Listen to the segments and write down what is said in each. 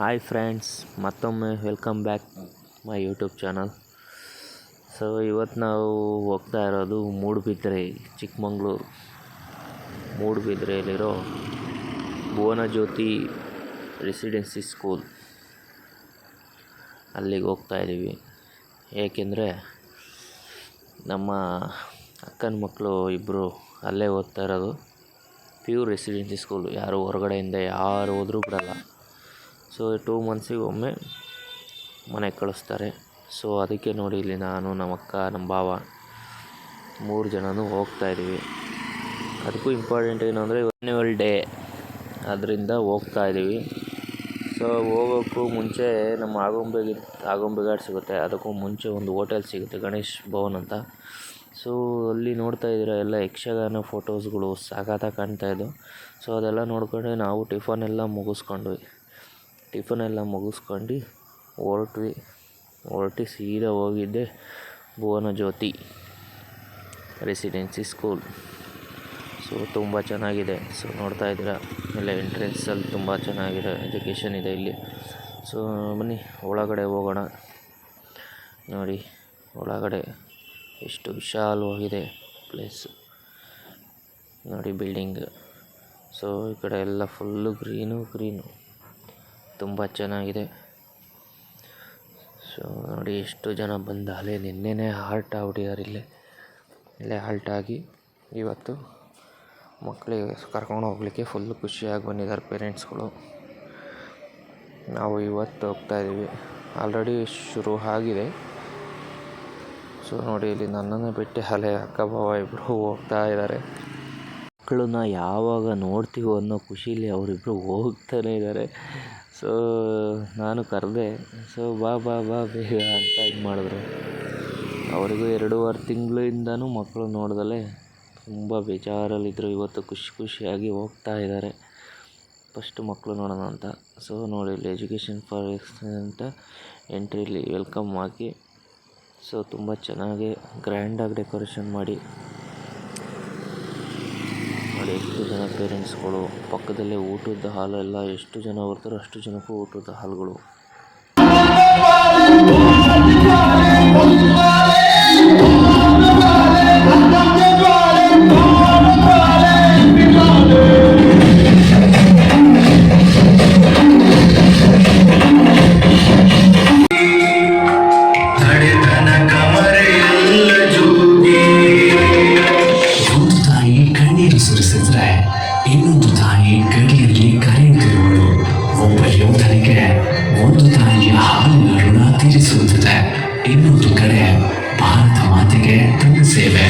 Hi friends, ಮತ್ತೊಮ್ಮೆ welcome back my YouTube channel. So ಇವತ್ತು ನಾವು ಹೋಗ್ತಾ ಇರೋದು ಮೂಡುಬಿದ್ರೆ, ಚಿಕ್ಕಮಗಳೂರು. ಮೂಡುಬಿದ್ರೆಯಲ್ಲಿರೋ ಭುವನಜ್ಯೋತಿ ರೆಸಿಡೆನ್ಸಿ ಸ್ಕೂಲ್ ಅಲ್ಲಿಗೆ ಹೋಗ್ತಾ ಇದ್ದೀವಿ. ಏಕೆಂದರೆ ನಮ್ಮ ಅಕ್ಕನ ಮಕ್ಕಳು ಇಬ್ಬರು ಅಲ್ಲೇ ಓದ್ತಾ ಇರೋದು. ಪ್ಯೂರ್ ರೆಸಿಡೆನ್ಸಿ ಸ್ಕೂಲು, ಯಾರು ಹೊರಗಡೆಯಿಂದ ಯಾರು ಹೋದರೂ ಬಿಡಲ್ಲ. ಸೊ 2 ಮಂತ್ಸಿಗೆ ಒಮ್ಮೆ ಮನೆಗೆ ಕಳಿಸ್ತಾರೆ. ಸೊ ಅದಕ್ಕೆ ನೋಡಿ, ಇಲ್ಲಿ ನಾನು, ನಮ್ಮ ಅಕ್ಕ, ನಮ್ಮ ಭಾವ 3 ಜನನೂ ಹೋಗ್ತಾಯಿದ್ದೀವಿ. ಅದಕ್ಕೂ ಇಂಪಾರ್ಟೆಂಟ್ ಏನು ಅಂದರೆ ಆ್ಯನ್ಯುವಲ್ ಡೇ, ಅದರಿಂದ ಹೋಗ್ತಾಯಿದ್ದೀವಿ. ಸೊ ಹೋಗೋಕ್ಕೂ ಮುಂಚೆ ನಮ್ಮ ಆಗುಂಬೆ ಘಾಟ್ ಸಿಗುತ್ತೆ. ಅದಕ್ಕೂ ಮುಂಚೆ ಒಂದು ಹೋಟೆಲ್ ಸಿಗುತ್ತೆ, ಗಣೇಶ್ ಭವನ್ ಅಂತ. ಸೊ ಅಲ್ಲಿ ನೋಡ್ತಾ ಇದ್ದೀರ ಎಲ್ಲ ಯಕ್ಷಗಾನ ಫೋಟೋಸ್ಗಳು ಸಖತ್ತಾಗಿ ಕಾಣ್ತಾಯಿದ್ದು. ಸೊ ಅದೆಲ್ಲ ನೋಡ್ಕೊಂಡು ನಾವು ಟಿಫನ್ ಎಲ್ಲ ಮುಗಿಸ್ಕೊಂಡು ಹೊರಟು ಸೀದಾ ಹೋಗಿದ್ದೆ ಭುವನಜ್ಯೋತಿ ರೆಸಿಡೆನ್ಸಿ ಸ್ಕೂಲ್. ಸೊ ತುಂಬ ಚೆನ್ನಾಗಿದೆ. ಸೊ ನೋಡ್ತಾ ಇದ್ದೀರಾ, ಎಲ್ಲ ಎಂಟ್ರೆನ್ಸಲ್ಲಿ ತುಂಬ ಚೆನ್ನಾಗಿದೆ, ಎಜುಕೇಷನ್ ಇದೆ ಇಲ್ಲಿ. ಸೊ ಬನ್ನಿ ಒಳಗಡೆ ಹೋಗೋಣ. ನೋಡಿ ಒಳಗಡೆ ಎಷ್ಟು ವಿಶಾಲವಾಗಿದೆ ಪ್ಲೇಸು. ನೋಡಿ ಬಿಲ್ಡಿಂಗ್. ಸೊ ಈ ಕಡೆ ಎಲ್ಲ ಫುಲ್ಲು ಗ್ರೀನು ತುಂಬ ಚೆನ್ನಾಗಿದೆ. ಸೊ ನೋಡಿ ಎಷ್ಟು ಜನ ಬಂದು ನಿನ್ನೆನೇ ಹಾಲ್ಟ್ ಆಗ್ಬಿಟ್ಟಿದ್ದಾರೆ. ಇಲ್ಲೇ ಹಾಲ್ಟ್ ಆಗಿ ಇವತ್ತು ಮಕ್ಕಳಿಗೆ ಕರ್ಕೊಂಡು ಹೋಗ್ಲಿಕ್ಕೆ ಫುಲ್ಲು ಖುಷಿಯಾಗಿ ಬಂದಿದ್ದಾರೆ ಪೇರೆಂಟ್ಸ್ಗಳು. ನಾವು ಇವತ್ತು ಹೋಗ್ತಾಯಿದ್ದೀವಿ. ಆಲ್ರೆಡಿ ಶುರು ಆಗಿದೆ. ಸೊ ನೋಡಿ, ಇಲ್ಲಿ ನನ್ನನ್ನು ಬಿಟ್ಟು ಅಕ್ಕ ಭಾವ ಇಬ್ಬರು ಹೋಗ್ತಾ ಇದ್ದಾರೆ. ಮಕ್ಕಳನ್ನ ಯಾವಾಗ ನೋಡ್ತೀವೋ ಅನ್ನೋ ಖುಷಿಲಿ ಅವರಿಬ್ಬರು ಹೋಗ್ತಾನೆ ಇದ್ದಾರೆ. ಸೊ ನಾನು ಕರೆದೆ. ಸೊ ಬಾ ಬೇಗ ಅಂತ ಇದು ಮಾಡಿದ್ರು. ಅವರಿಗೂ 2.5 ತಿಂಗಳಿಂದನೂ ಮಕ್ಕಳು ನೋಡ್ದಲೇ ತುಂಬ ಬೇಜಾರಲ್ಲಿದ್ದರು. ಇವತ್ತು ಖುಷಿಯಾಗಿ ಹೋಗ್ತಾ ಇದ್ದಾರೆ. ಫಸ್ಟ್ ಮಕ್ಕಳು ನೋಡೋಣ ಅಂತ. ಸೊ ನೋಡಿ, ಇಲ್ಲಿ ಎಜುಕೇಷನ್ ಫಾರ್ ಅಂತ ಎಂಟ್ರಿಲಿ ವೆಲ್ಕಮ್ ಹಾಕಿ, ಸೊ ತುಂಬ ಚೆನ್ನಾಗಿ ಗ್ರ್ಯಾಂಡಾಗಿ ಡೆಕೋರೇಷನ್ ಮಾಡಿ ನೋಡಿ. ಎಷ್ಟು ಜನ ಪೇರೆಂಟ್ಸ್ಗಳು, ಪಕ್ಕದಲ್ಲೇ ಊಟದ ಹಾಲು ಎಲ್ಲ, ಎಷ್ಟು ಜನ ಬರ್ತಾರೋ ಅಷ್ಟು ಜನಕ್ಕೂ ಊಟದ ಹಾಲುಗಳು. ಸುರಿಸಿದ್ರೆ ಇನ್ನೊಂದು ತಾಯಿ ಗಡಿಯಲ್ಲಿ ಕರೆಯುತ್ತಿರುವಳು. ಒಬ್ಬ ಯೋಧನಿಗೆ ಒಂದು ತಾಯಿಯ ಹಾಲಿನ ಋಣ ತೀರಿಸುತ್ತದೆ. ಇನ್ನೊಂದು ಕಡೆ ಭಾರತ ಮಾತೆಗೆ ತನ್ನ ಸೇವೆ.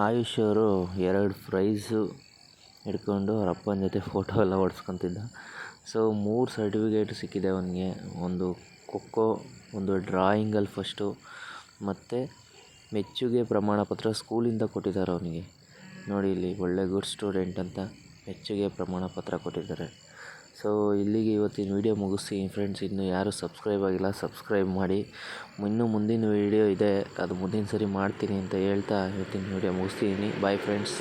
ಆಯುಷ್ ಅವರು 2 ಪ್ರೈಸು ಹಿಡ್ಕೊಂಡು ಅವ್ರ ಅಪ್ಪನ ಜೊತೆ ಫೋಟೋ ಎಲ್ಲ ಹೊಡ್ಸ್ಕೊತಿದ್ದ. ಸೊ 3 ಸರ್ಟಿಫಿಕೇಟ್ ಸಿಕ್ಕಿದೆ ಅವನಿಗೆ. ಒಂದು ಖೋಖೋ, ಒಂದು ಡ್ರಾಯಿಂಗಲ್ಲಿ ಫಸ್ಟು, ಮತ್ತು ಮೆಚ್ಚುಗೆ ಪ್ರಮಾಣ ಪತ್ರ ಸ್ಕೂಲಿಂದ ಕೊಟ್ಟಿದ್ದಾರೆ ಅವನಿಗೆ. ನೋಡಿ, ಇಲ್ಲಿ ಒಳ್ಳೆ ಗುಡ್ ಸ್ಟೂಡೆಂಟ್ ಅಂತ ಮೆಚ್ಚುಗೆ ಪ್ರಮಾಣ ಪತ್ರ ಕೊಟ್ಟಿದ್ದಾರೆ. ಸೊ ಇಲ್ಲಿಗೆ ಇವತ್ತಿನ ವೀಡಿಯೋ ಮುಗಿಸ್ತೀನಿ ಫ್ರೆಂಡ್ಸ್. ಇನ್ನು ಯಾರು ಸಬ್ಸ್ಕ್ರೈಬ್ ಆಗಿಲ್ಲ, ಸಬ್ಸ್ಕ್ರೈಬ್ ಮಾಡಿ. ಇನ್ನೂ ಮುಂದಿನ ವೀಡಿಯೋ ಇದೆ, ಅದು ಮುಂದಿನ ಸರಿ ಮಾಡ್ತೀನಿ ಅಂತ ಹೇಳ್ತಾ ಇವತ್ತಿನ ವೀಡಿಯೋ ಮುಗಿಸ್ತೀನಿ. Bye friends.